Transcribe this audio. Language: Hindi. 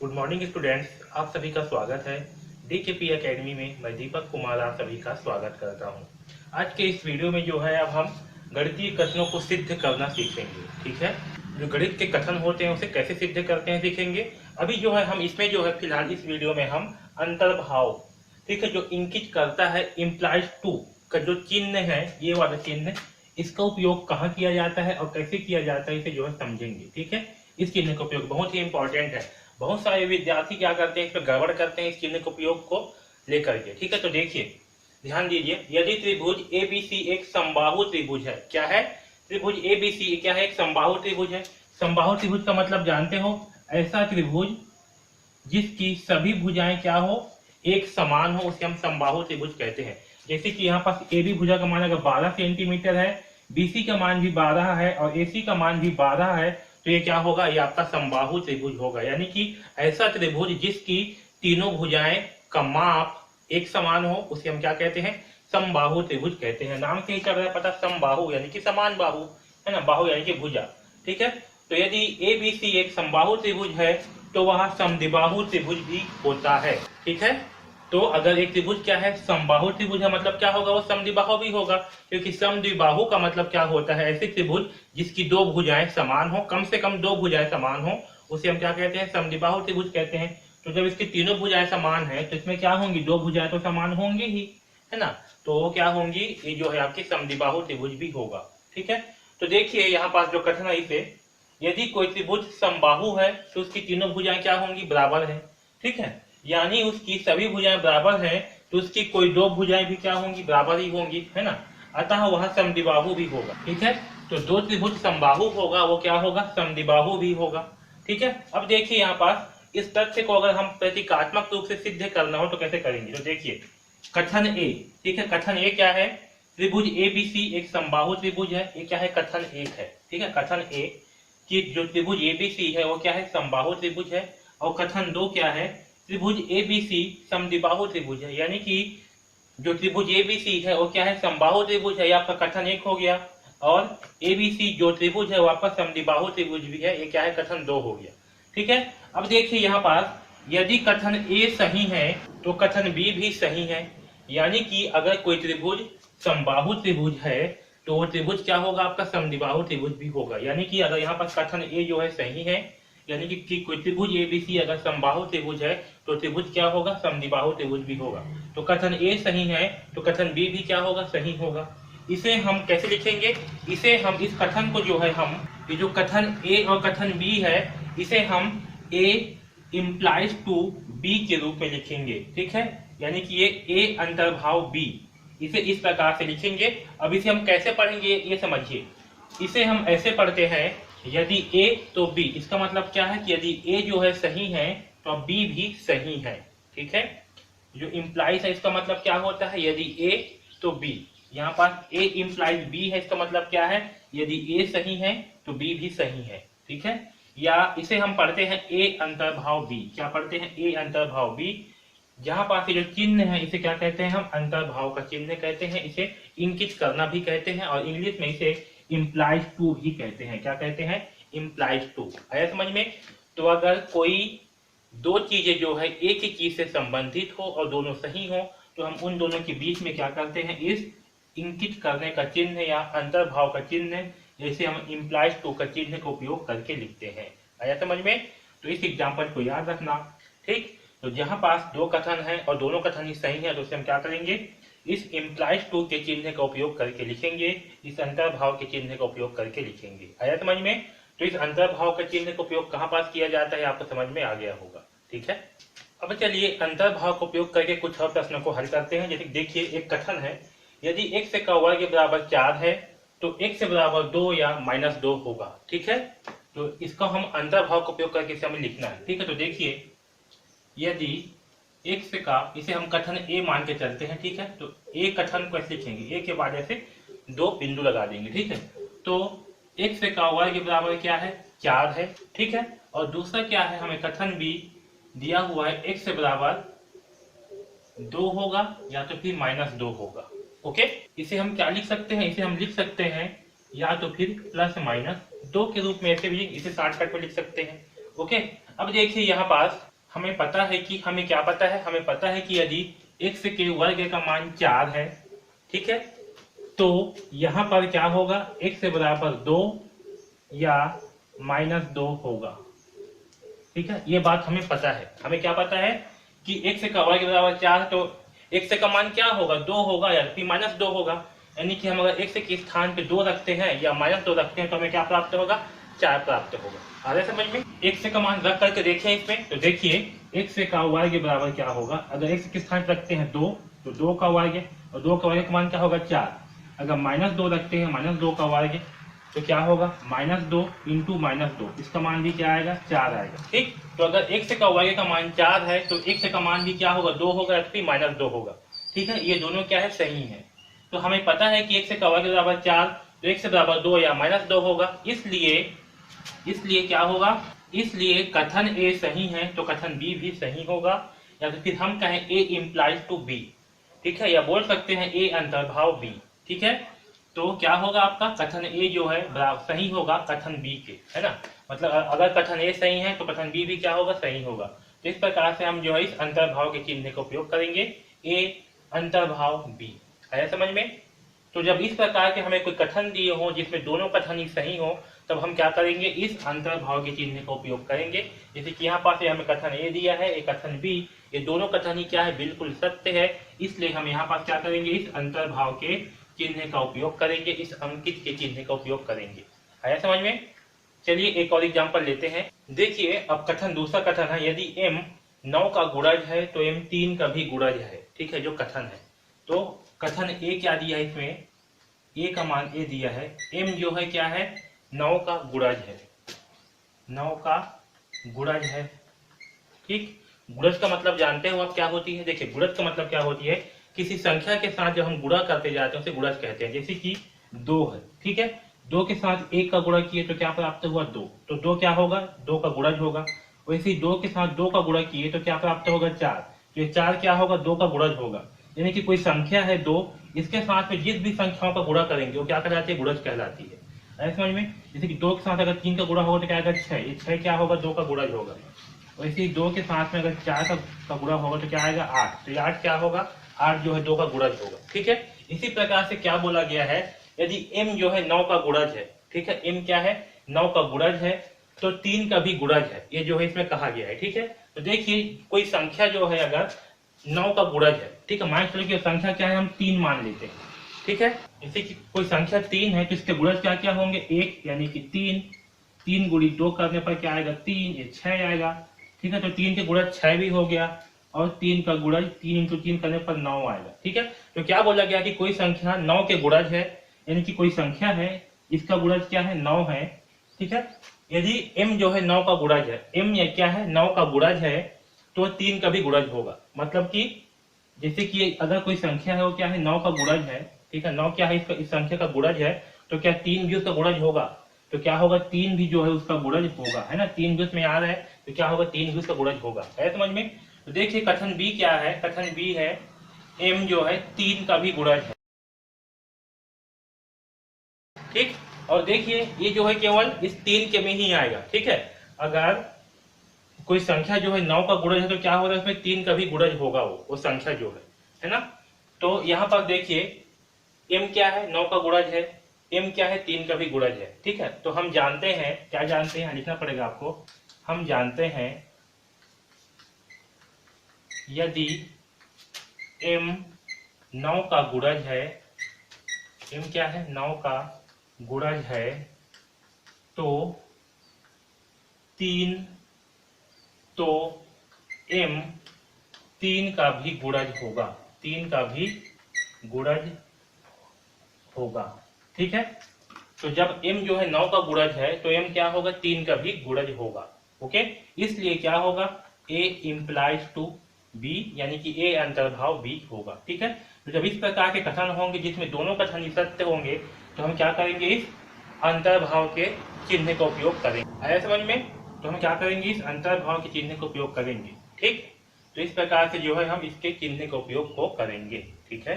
गुड मॉर्निंग स्टूडेंट्स, आप सभी का स्वागत है डीकेपी एकेडमी में। मैं दीपक कुमार आप सभी का स्वागत करता हूं। आज के इस वीडियो में जो है अब हम गणितीय कथनों को सिद्ध करना सीखेंगे। ठीक है, जो गणित के कथन होते हैं उसे कैसे सिद्ध करते हैं सीखेंगे। अभी जो है हम इसमें जो है फिलहाल इस वीडियो में हम अंतर्भाव, ठीक है, जो इंगित करता है इम्प्लाइज टू का जो चिन्ह है, ये वाला चिन्ह, इसका उपयोग कहाँ किया जाता है और कैसे किया जाता है इसे जो है समझेंगे। ठीक है, इस चिन्ह का उपयोग बहुत ही इंपॉर्टेंट है। बहुत सारे विद्यार्थी क्या करते हैं, इस पर गड़बड़ करते हैं इस चिन्ह के उपयोग को लेकर के। ठीक है, तो देखिए, ध्यान दीजिए, यदि त्रिभुज एबीसी एक समबाहु त्रिभुज है, क्या है, त्रिभुज एबीसी क्या है, एक समबाहु त्रिभुज है। समबाहु त्रिभुज का मतलब जानते हो, ऐसा त्रिभुज जिसकी सभी भुजाएं क्या हो, एक समान हो, उसे हम समबाहु त्रिभुज कहते हैं। जैसे कि यहाँ पास ए बी भुजा का मान अगर 12 सेंटीमीटर है, बीसी का मान भी 12 है और एसी का मान भी 12 है, तो ये क्या होगा, ये आपका समबाहु त्रिभुज होगा। यानी कि ऐसा त्रिभुज जिसकी तीनों भुजाएं का माप एक समान हो, उसे हम क्या कहते हैं, समबाहु त्रिभुज कहते हैं। नाम से ही चल रहा है पता, समबाहु यानी कि समान बाहु, है ना, बाहु यानी कि भुजा। ठीक है, तो यदि ए बी सी एक समबाहु त्रिभुज है तो वह समद्विबाहु त्रिभुज भी होता है। ठीक है, तो अगर एक त्रिभुज क्या है, समबाहु त्रिभुज है, मतलब क्या होगा, वो समद्विबाहु भी होगा, क्योंकि समद्विबाहु का मतलब क्या होता है, ऐसे त्रिभुज जिसकी दो भुजाएं समान हो, कम से कम दो भुजाएं समान हो, उसे हम क्या कहते हैं, समद्विबाहु त्रिभुज कहते हैं। तो जब इसकी तीनों भुजाएं समान है तो इसमें क्या होंगी, दो भुजाएं तो समान होंगी ही, है ना, तो वो क्या होंगी, ये जो है आपकी समद्विबाहु त्रिभुज भी होगा। ठीक है, तो देखिए यहाँ पास जो कथन है इसे, यदि कोई त्रिभुज समबाहु है तो उसकी तीनों भुजाएं क्या होंगी, बराबर है। ठीक है, यानी उसकी सभी भुजाएं बराबर हैं तो उसकी कोई दो भुजाएं भी क्या होंगी, बराबर ही होंगी, है ना, अतः वह समद्विबाहु भी होगा। ठीक है, तो दो त्रिभुज समबाहु होगा वो क्या होगा, समद्विबाहु भी होगा। ठीक है, अब देखिए यहाँ पास इस तथ्य को अगर हम प्रतीकात्मक रूप से सिद्ध करना हो तो कैसे करेंगे, तो देखिए कथन ए, ठीक है, कथन ए क्या है, त्रिभुज एबीसी एक समबाहु त्रिभुज है, ये क्या है, कथन एक है। ठीक है, कथन ए कि जो त्रिभुज एबीसी है वो क्या है, समबाहु त्रिभुज है। और कथन दो क्या है, त्रिभुज एबीसी समद्विबाहु त्रिभुज है, यानी कि जो त्रिभुज एबीसी है वो क्या है, समबाहु त्रिभुज है, ये आपका कथन एक हो गया। और एबीसी जो त्रिभुज है वो आपका समद्विबाहु त्रिभुज भी है, ये क्या है, कथन दो हो गया। ठीक है, अब देखिए यहाँ पास यदि कथन ए सही है तो कथन बी भी सही है। यानी कि अगर कोई त्रिभुज समबाहु त्रिभुज है तो वो त्रिभुज क्या होगा, आपका समद्विबाहु त्रिभुज भी होगा। यानी कि अगर यहाँ पर कथन ए जो है सही है, यानी कि कोई त्रिभुज एबीसी अगर समबाहु त्रिभुज है तो त्रिभुज क्या होगा, समद्विबाहु त्रिभुज भी होगा। तो कथन ए सही है तो कथन बी भी क्या होगा, सही होगा। इसे हम कैसे लिखेंगे, इसे हम इस कथन को जो है हम, ये जो कथन ए और कथन बी है, इसे हम ए इम्प्लाइज टू बी के रूप में लिखेंगे। ठीक है, यानी कि ये ए अंतर्भाव बी, इसे इस प्रकार से लिखेंगे। अब इसे हम कैसे पढ़ेंगे ये समझिए, इसे हम ऐसे पढ़ते हैं, यदि ए तो बी, इसका मतलब क्या है कि यदि ए जो है सही है तो बी भी सही है। ठीक है, जो इम्प्लाइज है इसका मतलब क्या होता है, यदि ए तो बी, यहाँ पास ए इम्प्लाइज बी है, इसका मतलब क्या है, यदि ए सही है तो बी भी सही है। ठीक है, या इसे हम पढ़ते हैं ए अंतर्भाव बी, क्या पढ़ते हैं, ए अंतर्भाव बी। जहां पास ये जो चिन्ह है इसे क्या कहते हैं, हम अंतर्भाव का चिन्ह कहते हैं, इसे इंकित करना भी कहते हैं, और इंग्लिश में इसे इम्प्लाइज टू भी कहते हैं। क्या कहते हैं, इम्प्लाइज टू। आया समझ में। तो अगर कोई दो चीजें जो है एक ही चीज से संबंधित हो और दोनों सही हो तो हम उन दोनों के बीच में क्या करते हैं, इस इंकित करने का चिन्ह या अंतर्भाव का चिन्ह, जैसे हम इम्प्लाइज टू का चिन्ह का उपयोग करके लिखते हैं। आया समझ में। तो इस एग्जाम्पल को याद रखना। ठीक, तो जहां पास दो कथन है और दोनों कथन ही सही है तो उसे हम क्या करेंगे, इस इम्प्लाइज टू के चिन्ह का उपयोग करके लिखेंगे, इस अंतर्भाव के चिन्ह का उपयोग करके लिखेंगे। आया समझ में। तो इस अंतर्भाव का चिन्ह का उपयोग कहाँ पास किया जाता है आपको समझ में आ गया होगा। ठीक है, अब चलिए अंतर्भाव का उपयोग करके कुछ और प्रश्नों को हल करते हैं। जैसे देखिए एक कथन है, यदि x का वर्ग बराबर 4 है तो x बराबर 2 या -2 होगा। ठीक है, तो इसका हम अंतर्भाव का उपयोग करके इसे हमें लिखना है। ठीक है, तो देखिए यदि x का, इसे हम कथन a मान के चलते हैं। ठीक है, तो a कथन को ऐसे लिखेंगे, a के बाद ऐसे दो बिंदु लगा देंगे। ठीक है, तो x का वर्ग बराबर क्या है, 4 है। ठीक है, और दूसरा क्या है, हमें कथन b दिया हुआ है, x बराबर 2 होगा या तो फिर -2 होगा। ओके, इसे हम क्या लिख सकते हैं, इसे हम लिख सकते हैं या तो फिर +-2 के रूप में, ऐसे भी इसे शॉर्टकट में लिख सकते हैं। ओके, अब देखिए यहाँ पास हमें पता है कि हमें क्या पता है, हमें पता है कि यदि x के वर्ग का मान 4 है, ठीक है, तो यहाँ पर क्या होगा, x बराबर 2 या -2 होगा। ठीक है, ये बात हमें पता है। हमें क्या पता है कि x का वर्ग बराबर 4, तो x का मान क्या होगा, 2 होगा या फिर -2 होगा। यानी कि हम अगर x के स्थान पे 2 रखते हैं या -2 रखते हैं तो हमें क्या प्राप्त होगा, 4 प्राप्त होगा। आ रहा है समझ में? x का मान रख करके देखें इसमें, तो देखिए x का वर्ग बराबर क्या होगा, अगर x के स्थान पे रखते हैं 2 तो 2 का वर्ग है, और 2 का वर्ग का मान क्या होगा, 4। अगर -2 रखते हैं, -2 का वर्ग तो क्या होगा, -2 इंटू -2, इसका मान भी क्या आएगा, 4 आएगा। ठीक, तो अगर x का वर्ग का मान 4 है तो x का मान भी क्या होगा, 2 होगा या फिर -2 होगा। ठीक है, ये दोनों क्या है, सही है। तो हमें पता है कि x का वर्ग बराबर 4, तो x बराबर 2 या -2 होगा। इसलिए क्या होगा, इसलिए कथन A सही है तो कथन B भी सही होगा, या तो फिर हम कहें A इम्प्लाइज टू B। ठीक है, या बोल सकते हैं A अंतर्भाव B। ठीक है, तो क्या होगा, आपका कथन A जो है सही होगा कथन B के, है ना। मतलब अगर कथन A सही है तो कथन B भी क्या होगा, सही होगा। तो इस प्रकार से हम जो है इस अंतर्भाव के चिन्ह का उपयोग करेंगे, A अंतर्भाव B। है समझ में? तो जब इस प्रकार के हमें कोई कथन दिए हो जिसमें दोनों कथन ही सही हो, तब हम क्या करेंगे, इस अंतर्भाव के चिन्ह का उपयोग करेंगे। जैसे कि यहाँ पास हमें कथन ए दिया है, एक कथन बी, ये दोनों कथन ही क्या है, बिल्कुल सत्य है। इसलिए हम यहाँ पास क्या करेंगे, इस अंतर्भाव के चिन्ह का उपयोग करेंगे, इस अंकित के चिन्ह का उपयोग करेंगे। आया समझ में? चलिए एक और एग्जाम्पल लेते हैं। देखिए अब कथन, दूसरा कथन है, यदि m 9 का गुणज है तो m 3 का भी गुणज है। ठीक है, जो कथन है, तो कथन ए क्या दिया है, इसमें a का मान a दिया है, m जो है क्या है, 9 का गुणज है, 9 का गुणज है। ठीक, गुणज का मतलब जानते हो आप क्या होती है? देखिए गुणज का मतलब क्या होती है, किसी संख्या के साथ जब हम गुणा करते जाते हैं उसे गुणज कहते हैं। जैसे कि 2 है, ठीक है, 2 के साथ 1 का गुणा किए तो क्या प्राप्त हुआ, 2, तो 2 क्या होगा, 2 का गुणज होगा। वैसे ही 2 के साथ 2 का गुणा किए तो क्या प्राप्त होगा, 4, तो ये 4 क्या होगा, 2 का गुणज होगा। यानी कि कोई संख्या है 2, इसके साथ में जिस भी संख्याओं का गुणा करेंगे वो क्या कहलाती है, गुणज कहलाती है। समझ में? जैसे कि 2 के साथ अगर 3 का गुणा होगा तो क्या आएगा, 6, ये 6 क्या होगा, 2 का गुणज होगा। वैसे ही 2 के साथ में अगर 4 का गुणा होगा तो क्या आएगा, 8, तो ये 8 क्या होगा, 8 जो है 2 का गुणज होगा। ठीक है, इसी प्रकार से क्या बोला गया है, यदि m जो है 9 का गुणज है, ठीक है, m क्या है, 9 का गुणज है, तो 3 का भी गुणज है, ये जो है इसमें कहा गया है। ठीक है, तो देखिए कोई संख्या जो है अगर 9 का गुणज है, ठीक है, मान चलो कि संख्या क्या है, हम 3 मान लेते हैं। ठीक है, जैसे कि कोई संख्या 3 है तो इसके गुणज क्या क्या होंगे, 1 यानी कि 3, 3 गुणी 2 करने पर क्या आएगा, 3, ये 6 आएगा। ठीक है, तो 3 के गुणज 6 भी हो गया, और 3 का गुणज 3 इंटू 3 करने पर 9 आएगा। ठीक है, तो क्या बोला गया कि कोई संख्या 9 के गुणज है, यानी कि कोई संख्या है इसका गुणज क्या है, 9 है। ठीक है, यदि m जो है 9 का गुणज है, m या क्या है, 9 का गुणज है, तो 3 का भी गुणज होगा। मतलब कि जैसे कि अगर कोई संख्या है वो क्या है, 9 का गुणज है, ठीक है, 9 क्या है, इस संख्या का गुणज है, तो क्या 3 भी उसका गुणज होगा, तो क्या होगा, 3 भी जो है उसका गुणज होगा, है ना, 3 भी उसमें आ रहा है तो क्या होगा, 3 भी उसका गुणज होगा। है समझ में? तो देखिए कथन बी क्या है, कथन बी है m जो है 3 का भी गुणज है। ठीक, और देखिए ये जो है केवल इस 3 के में ही आएगा। ठीक है, अगर कोई संख्या जो है 9 का गुणज है तो क्या हो रहा है, उसमें 3 का भी गुणज होगा, वो संख्या जो है ना। तो यहाँ पर देखिए m क्या है, 9 का गुणज है, m क्या है, 3 का भी गुणज है। ठीक है, तो हम जानते हैं, क्या जानते हैं, लिखना पड़ेगा आपको, हम जानते हैं यदि m 9 का गुणज है, m क्या है, 9 का गुणज है, तो 3, तो m 3 का भी गुणज होगा, 3 का भी गुणज होगा। ठीक है, तो जब m जो है 9 का गुणज है तो m क्या होगा, 3 का भी गुणज होगा। ओके, इसलिए क्या होगा, a इम्प्लाइज टू b, यानी कि a अंतर्भाव b होगा। ठीक है, तो जब इस प्रकार के कथन होंगे जिसमें दोनों कथन ही सत्य होंगे तो हम क्या करेंगे, इस अंतर्भाव के चिन्ह का उपयोग करेंगे। आया समझ में? तो हम क्या करेंगे, इस अंतर्भाव के चिन्ह का उपयोग करेंगे। ठीक, तो इस प्रकार से जो है हम इसके चिन्ह का उपयोग को करेंगे। ठीक है।